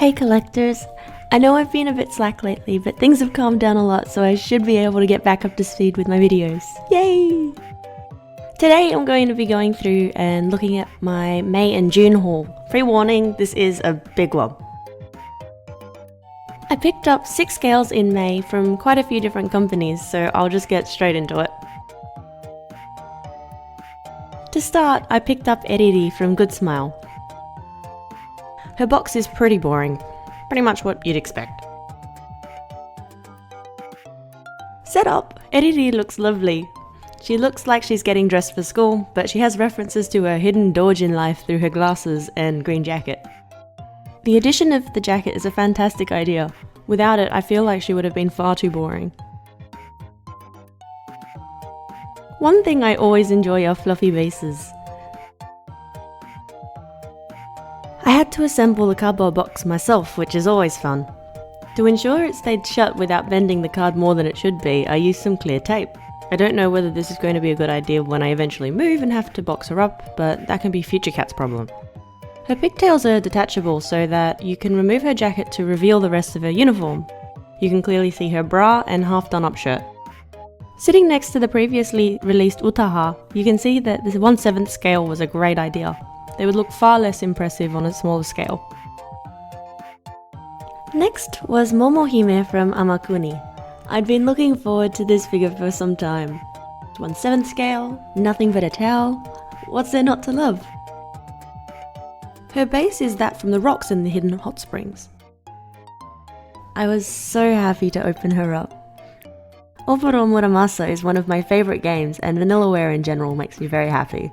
Hey collectors! I know I've been a bit slack lately, but things have calmed down a lot, so I should be able to get back up to speed with my videos. Yay! Today I'm going to be going through and looking at my May and June haul. Pre-warning, this is a big one. I picked up 6 scales in May from quite a few different companies, so I'll just get straight into it. To start, I picked up Eriri from Good Smile. Her box is pretty boring, pretty much what you'd expect. Set up, Eriri looks lovely. She looks like she's getting dressed for school, but she has references to her hidden doujin life through her glasses and green jacket. The addition of the jacket is a fantastic idea. Without it, I feel like she would have been far too boring. One thing I always enjoy are fluffy bases. I had to assemble the cardboard box myself, which is always fun. To ensure it stayed shut without bending the card more than it should be, I used some clear tape. I don't know whether this is going to be a good idea when I eventually move and have to box her up, but that can be future Cat's problem. Her pigtails are detachable so that you can remove her jacket to reveal the rest of her uniform. You can clearly see her bra and half done up shirt. Sitting next to the previously released Utaha, you can see that this 1/7 scale was a great idea. They would look far less impressive on a smaller scale. Next was Momohime from Amakuni. I'd been looking forward to this figure for some time. 1/7 scale, nothing but a towel. What's there not to love? Her base is that from the rocks in the hidden hot springs. I was so happy to open her up. Oboro Muramasa is one of my favourite games, and Vanillaware in general makes me very happy.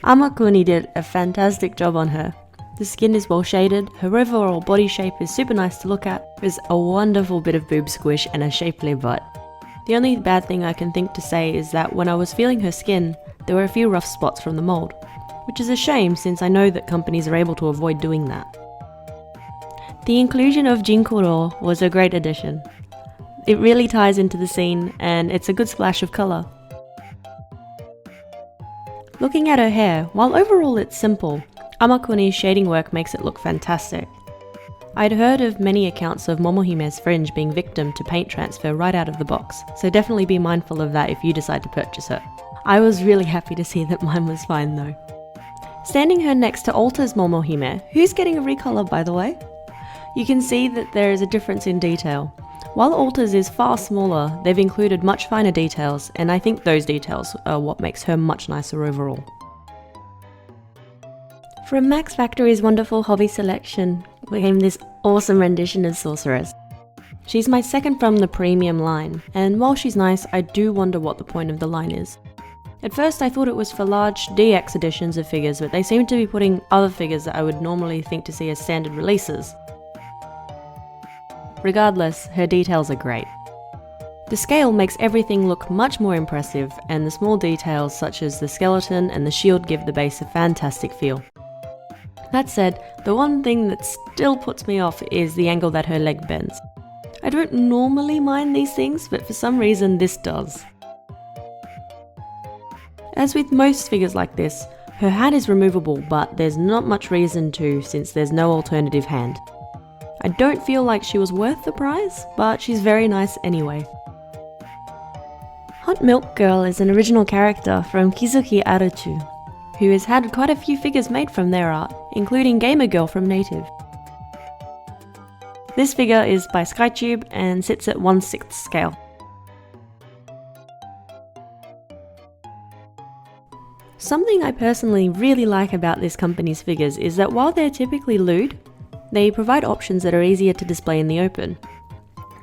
Amakuni did a fantastic job on her. The skin is well shaded, her overall body shape is super nice to look at, there's a wonderful bit of boob squish and a shapely butt. The only bad thing I can think to say is that when I was feeling her skin, there were a few rough spots from the mould, which is a shame since I know that companies are able to avoid doing that. The inclusion of Jinkoro was a great addition. It really ties into the scene and it's a good splash of colour. Looking at her hair, while overall it's simple, Amakuni's shading work makes it look fantastic. I'd heard of many accounts of Momohime's fringe being victim to paint transfer right out of the box, so definitely be mindful of that if you decide to purchase her. I was really happy to see that mine was fine though. Standing her next to Alta's Momohime, who's getting a recolor by the way, you can see that there is a difference in detail. While Alta's is far smaller, they've included much finer details, and I think those details are what makes her much nicer overall. From Max Factory's wonderful hobby selection came this awesome rendition of Sorceress. She's my second from the premium line, and while she's nice, I do wonder what the point of the line is. At first I thought it was for large DX editions of figures, but they seem to be putting other figures that I would normally think to see as standard releases. Regardless, her details are great. The scale makes everything look much more impressive, and the small details such as the skeleton and the shield give the base a fantastic feel. That said, the one thing that still puts me off is the angle that her leg bends. I don't normally mind these things, but for some reason this does. As with most figures like this, her hat is removable, but there's not much reason to since there's no alternative hand. I don't feel like she was worth the price, but she's very nice anyway. Hot Milk Girl is an original character from Kizuki Aruchu, who has had quite a few figures made from their art, including Gamer Girl from Native. This figure is by Skytube and sits at 1/6 scale. Something I personally really like about this company's figures is that while they're typically lewd, they provide options that are easier to display in the open.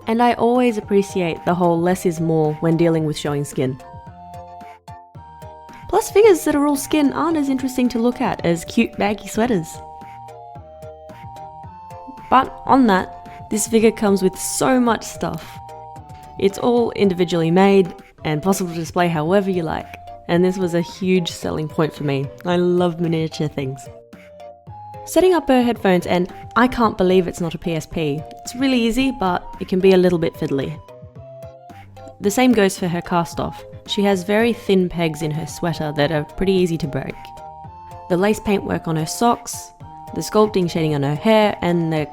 And I always appreciate the whole less is more when dealing with showing skin. Plus figures that are all skin aren't as interesting to look at as cute baggy sweaters. But on that, this figure comes with so much stuff. It's all individually made and possible to display however you like, and this was a huge selling point for me. I love miniature things. Setting up her headphones, and I can't believe it's not a PSP. It's really easy, but it can be a little bit fiddly. The same goes for her cast off. She has very thin pegs in her sweater that are pretty easy to break. The lace paintwork on her socks, the sculpting shading on her hair, and the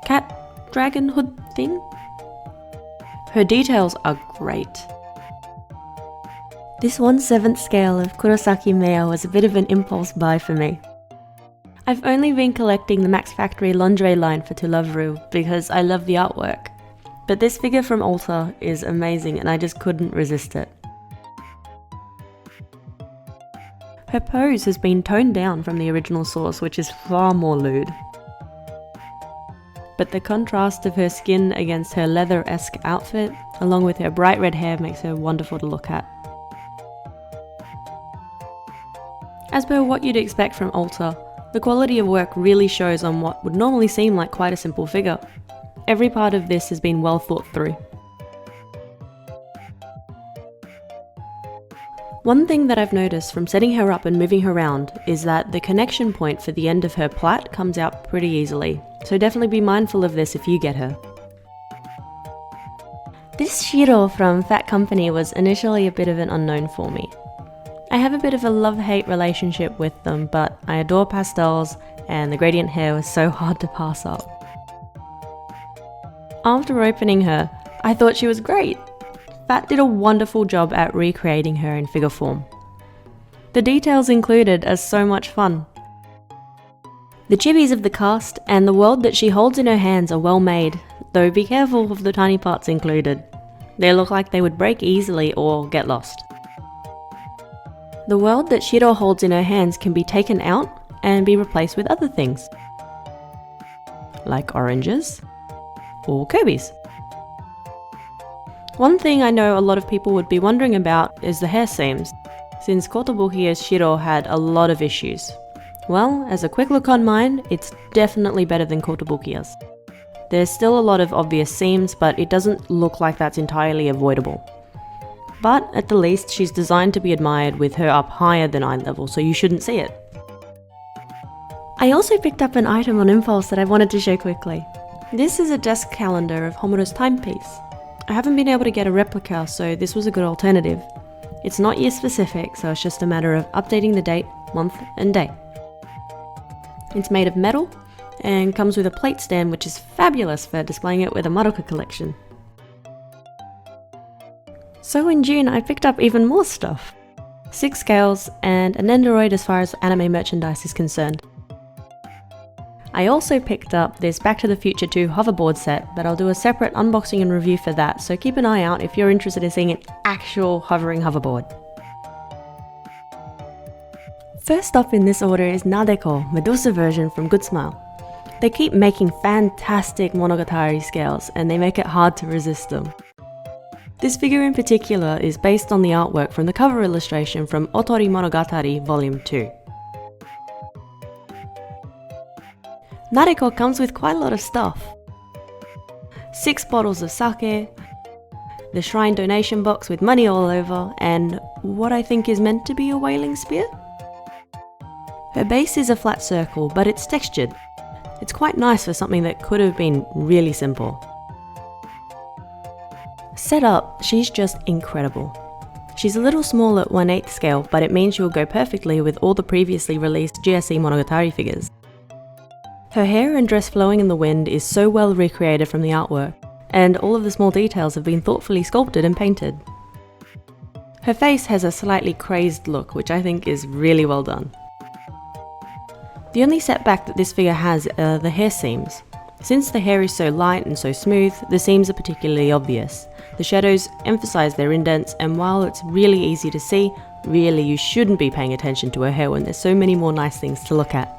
cat dragon hood thing. Her details are great. This 1/7 scale of Kurosaki Mayo was a bit of an impulse buy for me. I've only been collecting the Max Factory lingerie line for To Love Ru because I love the artwork, but this figure from Ulta is amazing and I just couldn't resist it. Her pose has been toned down from the original source, which is far more lewd. But the contrast of her skin against her leather-esque outfit, along with her bright red hair, makes her wonderful to look at. As per what you'd expect from Ulta, the quality of work really shows on what would normally seem like quite a simple figure. Every part of this has been well thought through. One thing that I've noticed from setting her up and moving her around is that the connection point for the end of her plait comes out pretty easily, so definitely be mindful of this if you get her. This Shiro from Fat Company was initially a bit of an unknown for me. I have a bit of a love-hate relationship with them, but I adore pastels and the gradient hair was so hard to pass up. After opening her, I thought she was great. Fat did a wonderful job at recreating her in figure form. The details included are so much fun. The chibis of the cast and the world that she holds in her hands are well made, though be careful of the tiny parts included. They look like they would break easily or get lost. The world that Shiro holds in her hands can be taken out and be replaced with other things, like oranges or Kirby's. One thing I know a lot of people would be wondering about is the hair seams, since Kotobukiya's Shiro had a lot of issues. Well, as a quick look on mine, it's definitely better than Kotobukiya's. There's still a lot of obvious seams, but it doesn't look like that's entirely avoidable. But at the least, she's designed to be admired with her up higher than eye level, so you shouldn't see it. I also picked up an item on impulse that I wanted to show quickly. This is a desk calendar of Homura's timepiece. I haven't been able to get a replica, so this was a good alternative. It's not year specific, so it's just a matter of updating the date, month, and day. It's made of metal and comes with a plate stand, which is fabulous for displaying it with a Madoka collection. So in June, I picked up even more stuff. 6 scales and an Nendoroid as far as anime merchandise is concerned. I also picked up this Back to the Future 2 hoverboard set, but I'll do a separate unboxing and review for that, so keep an eye out if you're interested in seeing an actual hovering hoverboard. First up in this order is Nadeko, Medusa version from Good Smile. They keep making fantastic Monogatari scales, and they make it hard to resist them. This figure in particular is based on the artwork from the cover illustration from Otori Monogatari Volume 2. Nadeko comes with quite a lot of stuff. 6 bottles of sake, the shrine donation box with money all over, and what I think is meant to be a whaling spear? Her base is a flat circle, but it's textured. It's quite nice for something that could have been really simple. Set up, she's just incredible. She's a little small at 1/8 scale, but it means she'll go perfectly with all the previously released GSE Monogatari figures. Her hair and dress flowing in the wind is so well recreated from the artwork, and all of the small details have been thoughtfully sculpted and painted. Her face has a slightly crazed look, which I think is really well done. The only setback that this figure has are the hair seams. Since the hair is so light and so smooth, the seams are particularly obvious. The shadows emphasize their indents, and while it's really easy to see, really you shouldn't be paying attention to her hair when there's so many more nice things to look at.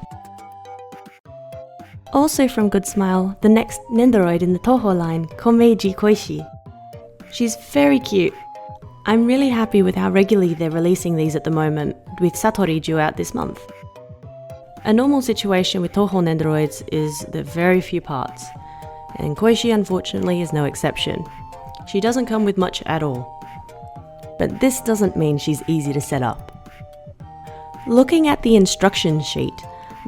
Also from Good Smile, the next Nendoroid in the Toho line, Komeiji Koichi. She's very cute. I'm really happy with how regularly they're releasing these at the moment, with Satori due out this month. A normal situation with Toho Nendoroids is the very few parts, and Koichi unfortunately is no exception. She doesn't come with much at all. But this doesn't mean she's easy to set up. Looking at the instruction sheet,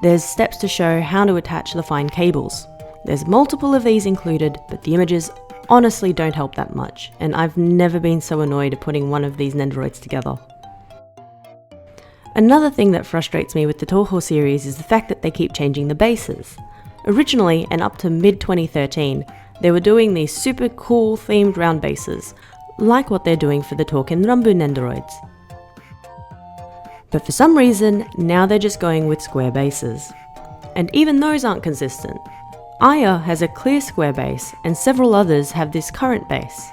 there's steps to show how to attach the fine cables. There's multiple of these included, but the images honestly don't help that much, and I've never been so annoyed at putting one of these Nendoroids together. Another thing that frustrates me with the Toho series is the fact that they keep changing the bases. Originally, and up to mid-2013, they were doing these super cool themed round bases, like what they're doing for the Touken Ranbu Nendoroids. But for some reason, now they're just going with square bases. And even those aren't consistent. Aya has a clear square base, and several others have this current base.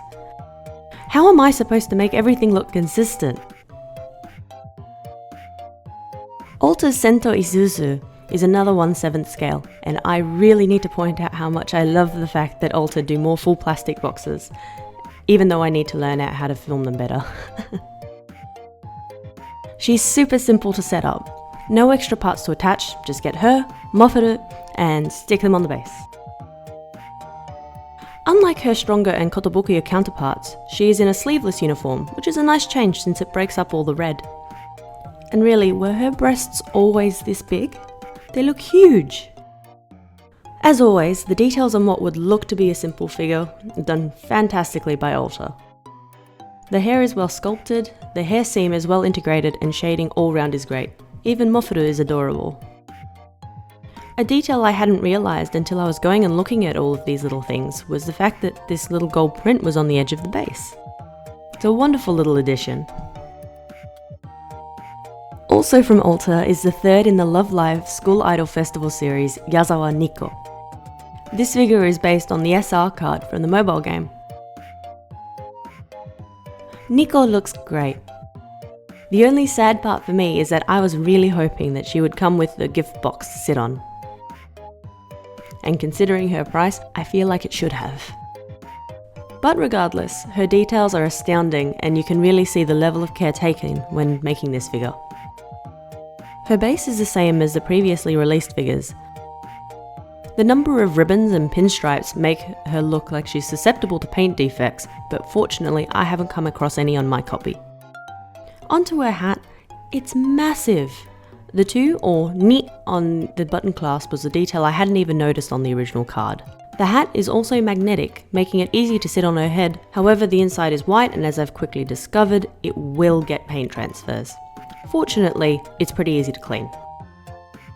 How am I supposed to make everything look consistent? Alta's Sento Izuzu is another 1/7 scale, and I really need to point out how much I love the fact that Alta do more full plastic boxes, even though I need to learn out how to film them better. She's super simple to set up. No extra parts to attach, just get her, Mafuru, and stick them on the base. Unlike her stronger and Kotobukiya counterparts, she is in a sleeveless uniform, which is a nice change since it breaks up all the red. And really, were her breasts always this big? They look huge! As always, the details on what would look to be a simple figure are done fantastically by Alta. The hair is well sculpted, the hair seam is well integrated, and shading all round is great. Even Mafuru is adorable. A detail I hadn't realised until I was going and looking at all of these little things was the fact that this little gold print was on the edge of the base. It's a wonderful little addition. Also from Alta is the third in the Love Live School Idol Festival series, Yazawa Nikko. This figure is based on the SR card from the mobile game. Nikko looks great. The only sad part for me is that I was really hoping that she would come with the gift box to sit on. And considering her price, I feel like it should have. But regardless, her details are astounding and you can really see the level of care taken when making this figure. Her base is the same as the previously released figures. The number of ribbons and pinstripes make her look like she's susceptible to paint defects, but fortunately I haven't come across any on my copy. Onto her hat, it's massive! The two, or ni, on the button clasp was a detail I hadn't even noticed on the original card. The hat is also magnetic, making it easy to sit on her head, however the inside is white and as I've quickly discovered, it will get paint transfers. Fortunately, it's pretty easy to clean.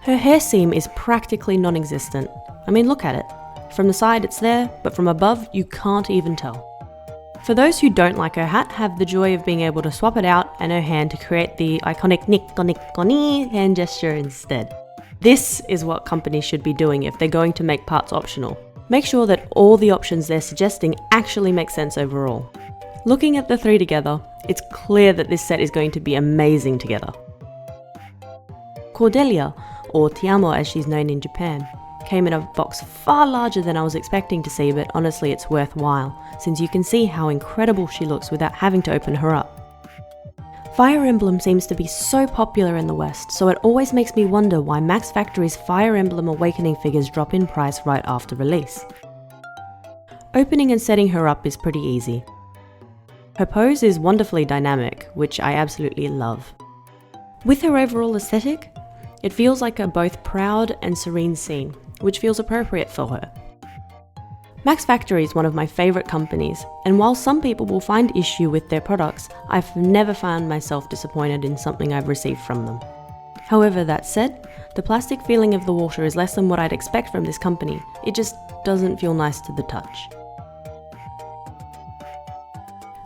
Her hair seam is practically non-existent. I mean, look at it. From the side it's there, but from above you can't even tell. For those who don't like her hat, have the joy of being able to swap it out and her hand to create the iconic Nikko Nikko ni hand gesture instead. This is what companies should be doing if they're going to make parts optional. Make sure that all the options they're suggesting actually make sense overall. Looking at the three together, it's clear that this set is going to be amazing together. Cordelia, or Tiamo as she's known in Japan, came in a box far larger than I was expecting to see, but honestly it's worthwhile, since you can see how incredible she looks without having to open her up. Fire Emblem seems to be so popular in the West, so it always makes me wonder why Max Factory's Fire Emblem Awakening figures drop in price right after release. Opening and setting her up is pretty easy. Her pose is wonderfully dynamic, which I absolutely love. With her overall aesthetic, it feels like a both proud and serene scene, which feels appropriate for her. Max Factory is one of my favourite companies, and while some people will find issue with their products, I've never found myself disappointed in something I've received from them. However, that said, the plastic feeling of the water is less than what I'd expect from this company. It just doesn't feel nice to the touch.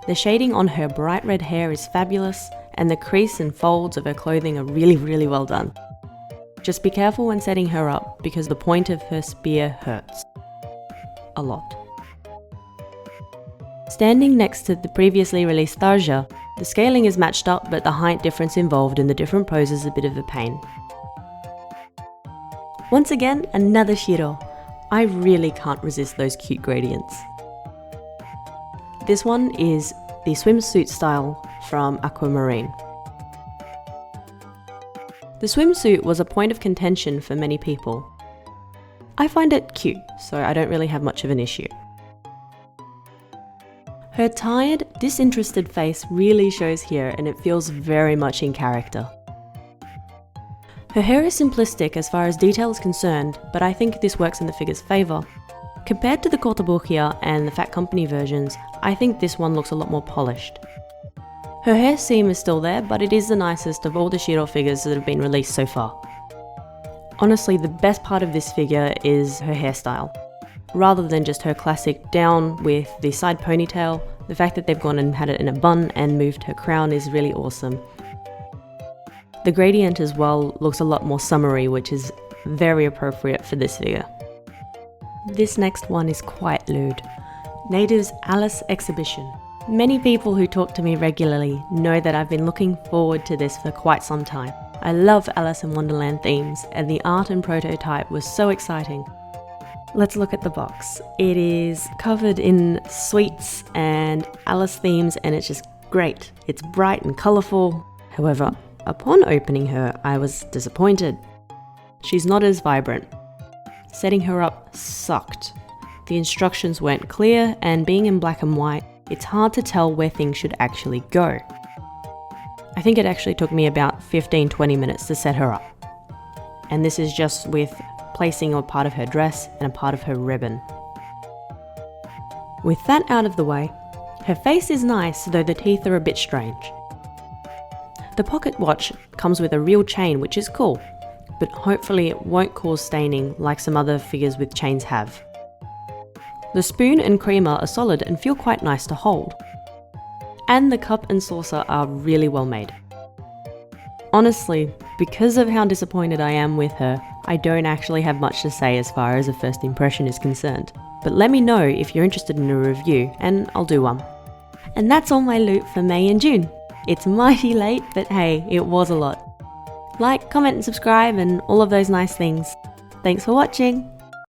The shading on her bright red hair is fabulous, and the crease and folds of her clothing are really well done. Just be careful when setting her up, because the point of her spear hurts. A lot. Standing next to the previously released Tharja, the scaling is matched up, but the height difference involved in the different poses is a bit of a pain. Once again, another Shiro. I really can't resist those cute gradients. This one is the swimsuit style from Aquamarine. The swimsuit was a point of contention for many people. I find it cute, so I don't really have much of an issue. Her tired, disinterested face really shows here, and it feels very much in character. Her hair is simplistic as far as detail is concerned, but I think this works in the figure's favour. Compared to the Kotobukiya and the Fat Company versions, I think this one looks a lot more polished. Her hair seam is still there, but it is the nicest of all the Shiro figures that have been released so far. Honestly, the best part of this figure is her hairstyle. Rather than just her classic down with the side ponytail, the fact that they've gone and had it in a bun and moved her crown is really awesome. The gradient as well looks a lot more summery, which is very appropriate for this figure. This next one is quite lewd. Neido's Alice exhibition. Many people who talk to me regularly know that I've been looking forward to this for quite some time. I love Alice in Wonderland themes, and the art and prototype was so exciting. Let's look at the box. It is covered in sweets and Alice themes, and it's just great. It's bright and colourful. However, upon opening her, I was disappointed. She's not as vibrant. Setting her up sucked. The instructions weren't clear, and being in black and white, it's hard to tell where things should actually go. I think it actually took me about 15-20 minutes to set her up. And this is just with placing a part of her dress and a part of her ribbon. With that out of the way, her face is nice, though the teeth are a bit strange. The pocket watch comes with a real chain, which is cool, but hopefully it won't cause staining like some other figures with chains have. The spoon and creamer are solid and feel quite nice to hold. And the cup and saucer are really well made. Honestly, because of how disappointed I am with her, I don't actually have much to say as far as a first impression is concerned. But let me know if you're interested in a review, and I'll do one. And that's all my loot for May and June. It's mighty late, but hey, it was a lot. Like, comment and subscribe and all of those nice things. Thanks for watching!